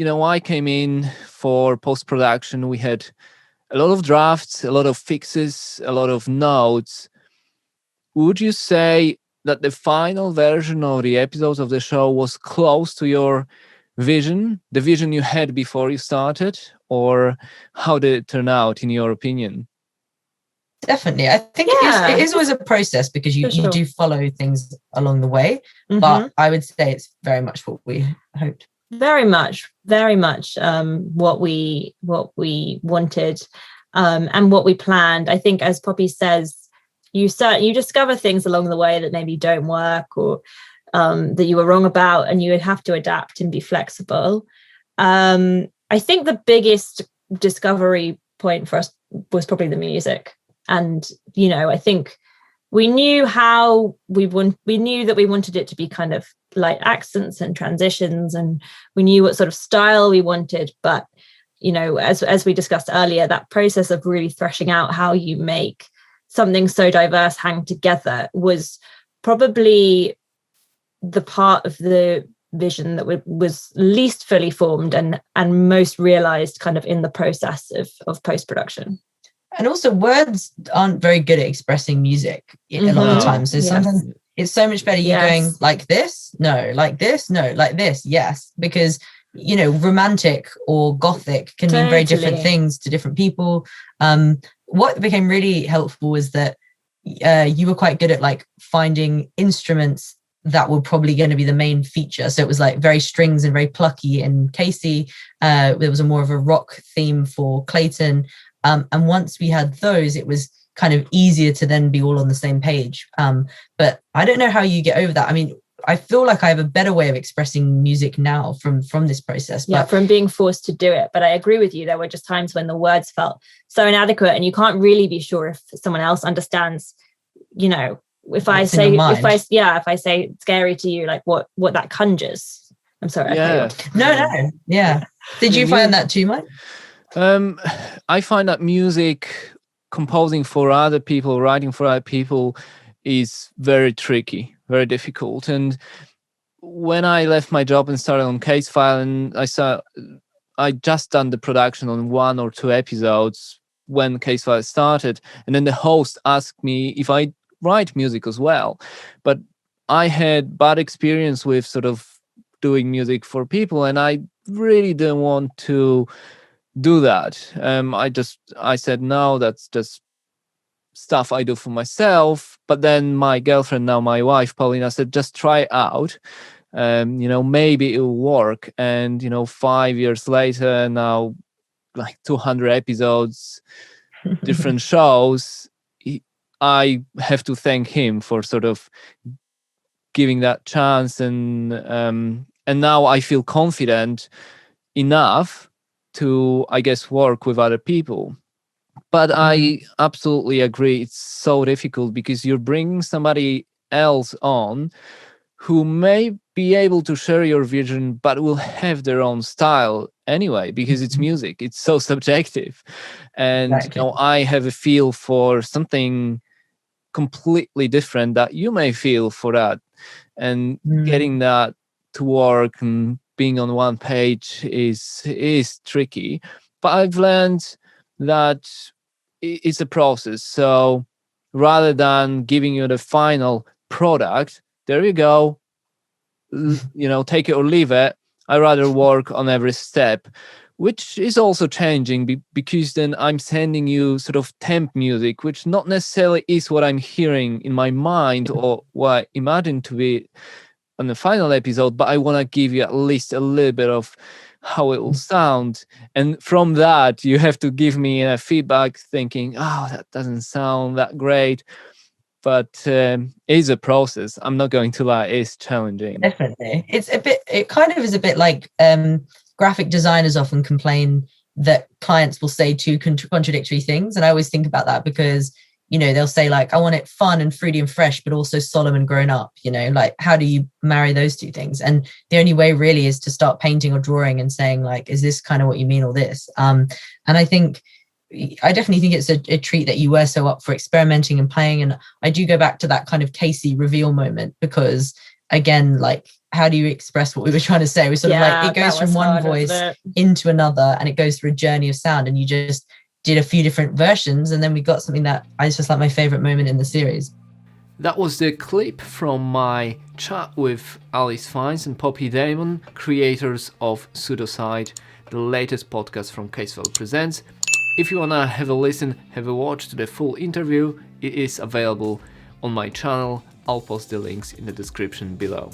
I came in for post-production. We had a lot of drafts, a lot of fixes, a lot of notes. Would you say that the final version of the episodes of the show was close to your vision, the vision you had before you started, or how did it turn out, in your opinion? Definitely. I think it is always a process, because you do follow things along the way. But I would say it's very much what we hoped. Very much what we wanted, and what we planned. I think, as Poppy says, you discover things along the way that maybe don't work, or that you were wrong about, and you would have to adapt and be flexible. I think the biggest discovery point for us was probably the music. And, I think we knew we knew that we wanted it to be kind of light accents and transitions, and we knew what sort of style we wanted. But, as we discussed earlier, that process of really threshing out how you make something so diverse hang together was probably the part of the vision that was least fully formed and most realized kind of in the process of post-production. And also, words aren't very good at expressing music a lot of times. So sometimes it's so much better you going like this, no, like this, no, like this, yes. Because, romantic or gothic can mean very different things to different people. What became really helpful was that you were quite good at like finding instruments that were probably going to be the main feature. So it was like very strings and very plucky in Casey. There was more of a rock theme for Clayton. And once we had those, it was kind of easier to then be all on the same page. But I don't know how you get over that. I mean, I feel like I have a better way of expressing music now from this process. Yeah, from being forced to do it. But I agree with you. There were just times when the words felt so inadequate, and you can't really be sure if someone else understands, if I say scary to you, like what that conjures. I'm sorry. Yeah. No. Yeah. Did you find that too, Mike? I find that music, composing for other people, writing for other people, is very tricky, very difficult. And when I left my job and started on Casefile, and I just done the production on 1 or 2 episodes when Casefile started, and then the host asked me if I write music as well. But I had bad experience with sort of doing music for people, and I really didn't want to do that. I said, no, that's just stuff I do for myself. But then my girlfriend, now my wife, Paulina, said, just try it out. Maybe it will work. And, 5 years later, now like 200 episodes, different shows, I have to thank him for sort of giving that chance. And now I feel confident enough to, I guess, work with other people. But I absolutely agree. It's so difficult because you're bringing somebody else on who may be able to share your vision, but will have their own style anyway, because it's music. It's so subjective. And, exactly. I have a feel for something completely different that you may feel for that. And getting that to work and being on one page is tricky, but I've learned that it's a process. So rather than giving you the final product, there you go, take it or leave it, I rather work on every step, which is also changing because then I'm sending you sort of temp music, which not necessarily is what I'm hearing in my mind or what I imagine to be on the final episode, but I want to give you at least a little bit of how it will sound. And from that, you have to give me a feedback thinking, that doesn't sound that great. But it is a process. I'm not going to lie, it's challenging. Definitely. It kind of is a bit like graphic designers often complain that clients will say two contradictory things. And I always think about that because, they'll say like, I want it fun and fruity and fresh, but also solemn and grown up, like, how do you marry those two things? And the only way really is to start painting or drawing and saying like, is this kind of what you mean, or this? And I definitely think it's a treat that you were so up for experimenting and playing. And I do go back to that kind of Casey reveal moment because, again, like how do you express what we were trying to say? We sort of like, it goes from one voice into another, and it goes through a journey of sound, and you just did a few different versions, and then we got something that is just like my favorite moment in the series. That was the clip from my chat with Alice Fiennes and Poppy Damon, creators of Pseudocide, the latest podcast from Casefile Presents. If you wanna have a listen, have a watch to the full interview, it is available on my channel. I'll post the links in the description below.